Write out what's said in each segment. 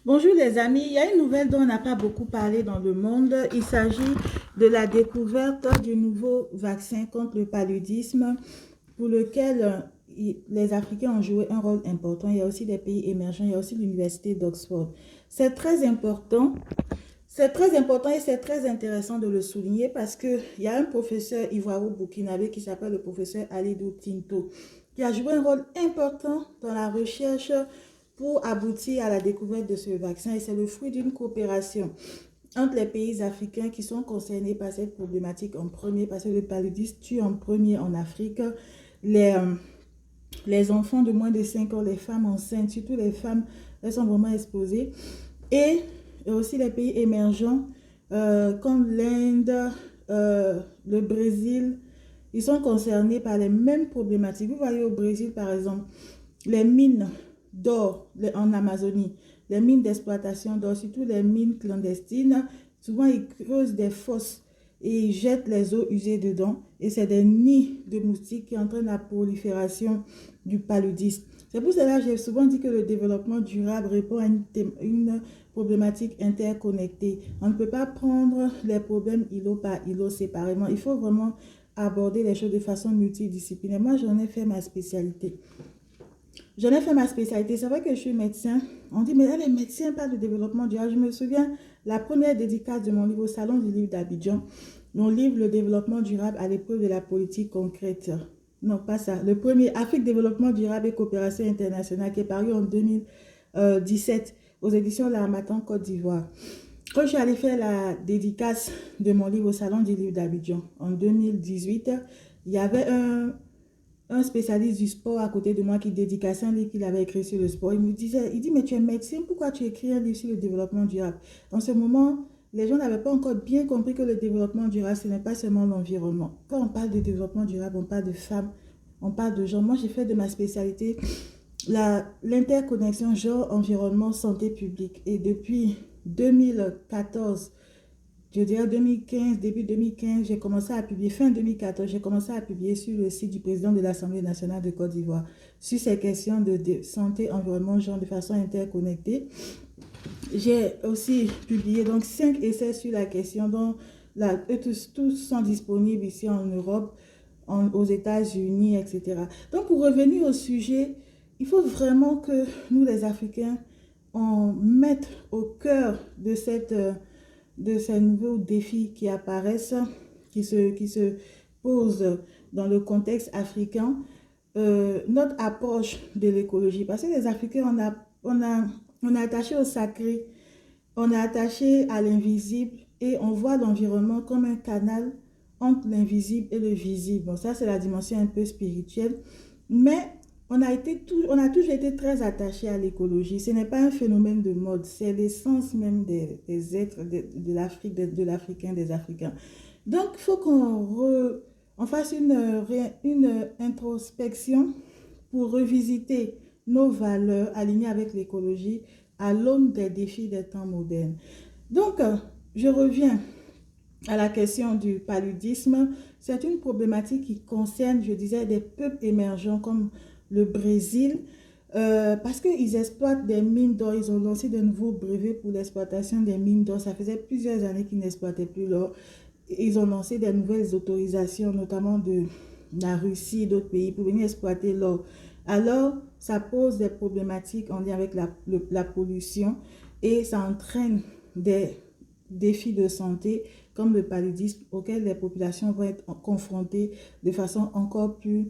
Bonjour les amis, il y a une nouvelle dont on n'a pas beaucoup parlé dans le monde. Il s'agit de la découverte du nouveau vaccin contre le paludisme pour lequel les Africains ont joué un rôle important. Il y a aussi des pays émergents, il y a aussi l'université d'Oxford. C'est très important. C'est très important et c'est très intéressant de le souligner parce qu'il y a un professeur ivoiro-burkinabé qui s'appelle le professeur Alidou Tinto qui a joué un rôle important dans la recherche pour aboutir à la découverte de ce vaccin et c'est le fruit d'une coopération entre les pays africains qui sont concernés par cette problématique en premier parce que le paludisme tue en premier en Afrique les, euh, les enfants de moins de 5 ans, les femmes enceintes, surtout les femmes, elles sont vraiment exposées et aussi les pays émergents comme l'Inde, le Brésil, ils sont concernés par les mêmes problématiques. Vous voyez au Brésil par exemple, les mines d'or en Amazonie, les mines d'exploitation d'or, surtout les mines clandestines, souvent ils creusent des fosses et ils jettent les eaux usées dedans et c'est des nids de moustiques qui entraînent la prolifération du paludisme. C'est pour cela que j'ai souvent dit que le développement durable répond à une problématique interconnectée. On ne peut pas prendre les problèmes îlot par îlot séparément. Il faut vraiment aborder les choses de façon multidisciplinaire. Moi, j'en ai fait ma spécialité. C'est vrai que je suis médecin. On dit, mais les médecins parlent de développement durable. Je me souviens, la première dédicace de mon livre au Salon du livre d'Abidjan, mon livre, Le développement durable à l'épreuve de la politique concrète. Non, pas ça. Le premier, Afrique, développement durable et coopération internationale, qui est paru en 2017 aux éditions L'Harmattan, Côte d'Ivoire. Quand je suis allée faire la dédicace de mon livre au Salon du livre d'Abidjan en 2018, il y avait un spécialiste du sport à côté de moi qui dédicaçait un livre qu'il avait écrit sur le sport. Il me disait, il dit, mais tu es médecin, pourquoi tu écris un livre sur le développement durable? En ce moment, les gens n'avaient pas encore bien compris que le développement durable, ce n'est pas seulement l'environnement. Quand on parle de développement durable, on parle de femmes, on parle de gens. Moi, j'ai fait de ma spécialité l'interconnexion genre, environnement, santé publique. Et depuis 2014, je dirais 2015, début 2015, j'ai commencé à publier, fin 2014, j'ai commencé à publier sur le site du président de l'Assemblée nationale de Côte d'Ivoire sur ces questions de santé, environnement, genre de façon interconnectée. J'ai aussi publié donc 5 essais sur la question dont tous sont disponibles ici en Europe, aux États-Unis, etc. Donc pour revenir au sujet, il faut vraiment que nous les Africains, on mette au cœur de ces nouveaux défis qui apparaissent, qui se posent dans le contexte africain, notre approche de l'écologie. Parce que les Africains, on est attaché au sacré, on est attaché à l'invisible et on voit l'environnement comme un canal entre l'invisible et le visible. Bon, ça, c'est la dimension un peu spirituelle. Mais on a toujours été très attaché à l'écologie. Ce n'est pas un phénomène de mode, c'est l'essence même des êtres de l'Afrique, de l'Africain, des Africains. Donc, il faut on fasse une introspection pour revisiter nos valeurs alignées avec l'écologie à l'aune des défis des temps modernes. Donc, je reviens à la question du paludisme. C'est une problématique qui concerne, je disais, des peuples émergents comme le Brésil, parce qu'ils exploitent des mines d'or. Ils ont lancé de nouveaux brevets pour l'exploitation des mines d'or. Ça faisait plusieurs années qu'ils n'exploitaient plus l'or. Ils ont lancé des nouvelles autorisations, notamment de la Russie et d'autres pays, pour venir exploiter l'or. Alors, ça pose des problématiques en lien avec la pollution et ça entraîne des défis de santé comme le paludisme auxquels les populations vont être confrontées de façon encore plus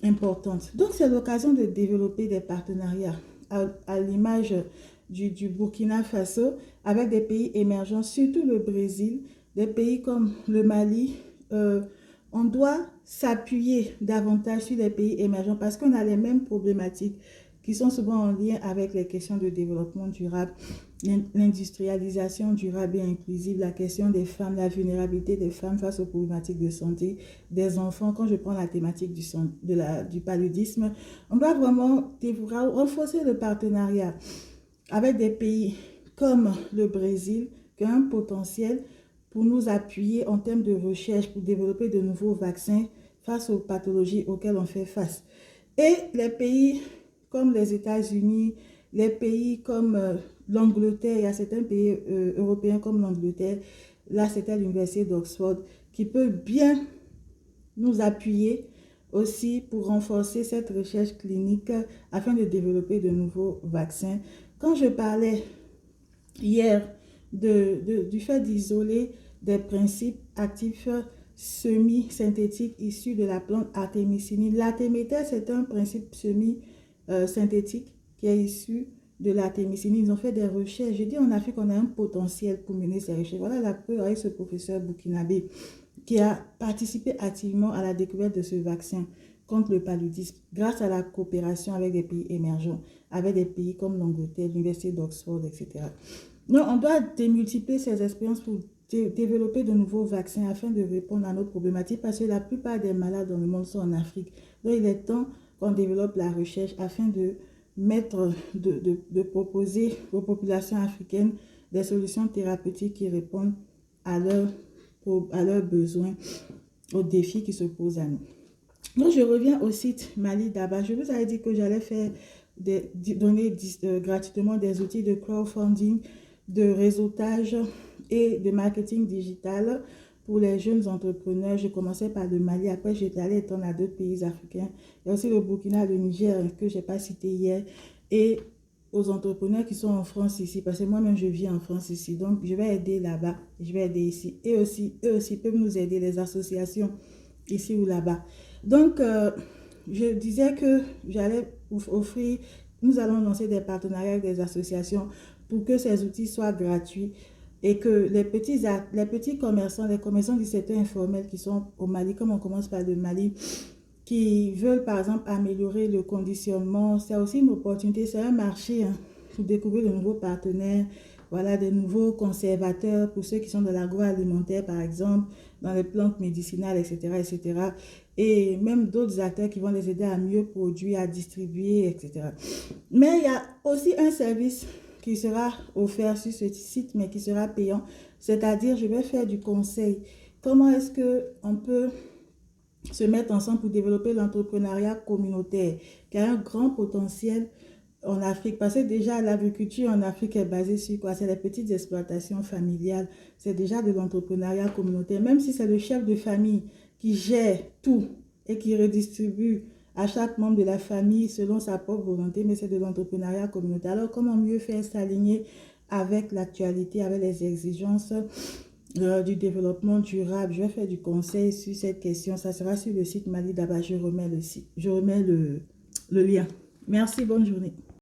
importante. Donc, c'est l'occasion de développer des partenariats à l'image du Burkina Faso avec des pays émergents, surtout le Brésil, des pays comme le Mali. On doit s'appuyer davantage sur les pays émergents parce qu'on a les mêmes problématiques qui sont souvent en lien avec les questions de développement durable, l'industrialisation durable et inclusive, la question des femmes, la vulnérabilité des femmes face aux problématiques de santé, des enfants. Quand je prends la thématique du paludisme, on doit vraiment renforcer le partenariat avec des pays comme le Brésil, qui a un potentiel pour nous appuyer en termes de recherche, pour développer de nouveaux vaccins face aux pathologies auxquelles on fait face. Et les pays comme les États-Unis les pays comme l'Angleterre, il y a certains pays européens comme l'Angleterre, là c'était l'université d'Oxford, qui peut bien nous appuyer aussi pour renforcer cette recherche clinique afin de développer de nouveaux vaccins. Quand je parlais hier du fait d'isoler des principes actifs semi-synthétiques issus de la plante artémisinine. L'artéméter, c'est un principe semi-synthétique qui est issu de l'artémisinine. Ils ont fait des recherches. Je dis en Afrique, on a un potentiel pour mener ces recherches. Voilà la preuve avec ce professeur burkinabé qui a participé activement à la découverte de ce vaccin contre le paludisme grâce à la coopération avec des pays émergents, avec des pays comme l'Angleterre, l'Université d'Oxford, etc. Donc, on doit démultiplier ces expériences pour développer de nouveaux vaccins afin de répondre à nos problématiques parce que la plupart des malades dans le monde sont en Afrique. Donc, il est temps qu'on développe la recherche afin de proposer aux populations africaines des solutions thérapeutiques qui répondent à leurs besoins, aux défis qui se posent à nous. Donc, je reviens au site Mali Daba. Je vous avais dit que j'allais donner gratuitement des outils de crowdfunding, de réseautage et de marketing digital pour les jeunes entrepreneurs. Je commençais par le Mali, après j'étais allée étendre à d'autres pays africains. Il y a aussi le Burkina, le Niger que je n'ai pas cité hier, et aux entrepreneurs qui sont en France ici, parce que moi-même je vis en France ici, donc je vais aider là-bas, je vais aider ici, et aussi eux aussi peuvent nous aider, les associations ici ou là-bas. Donc je disais que j'allais offrir, nous allons lancer des partenariats avec des associations pour que ces outils soient gratuits et que les petits commerçants, les commerçants du secteur informel qui sont au Mali, comme on commence par le Mali, qui veulent par exemple améliorer le conditionnement, c'est aussi une opportunité, c'est un marché pour découvrir de nouveaux partenaires, voilà, de nouveaux conservateurs pour ceux qui sont dans l'agroalimentaire par exemple, dans les plantes médicinales, etc., etc. Et même d'autres acteurs qui vont les aider à mieux produire, à distribuer, etc. Mais il y a aussi un service qui sera offert sur ce site, mais qui sera payant. C'est-à-dire, je vais faire du conseil. Comment est-ce qu'on peut se mettre ensemble pour développer l'entrepreneuriat communautaire, qui a un grand potentiel en Afrique, parce que déjà l'agriculture en Afrique est basée sur quoi? C'est les petites exploitations familiales, c'est déjà de l'entrepreneuriat communautaire, même si c'est le chef de famille qui gère tout et qui redistribue à chaque membre de la famille selon sa propre volonté, mais c'est de l'entrepreneuriat communautaire. Alors comment mieux faire s'aligner avec l'actualité, avec les exigences du développement durable? Je vais faire du conseil sur cette question, ça sera sur le site Mali Daba, je remets le lien. Merci, bonne journée.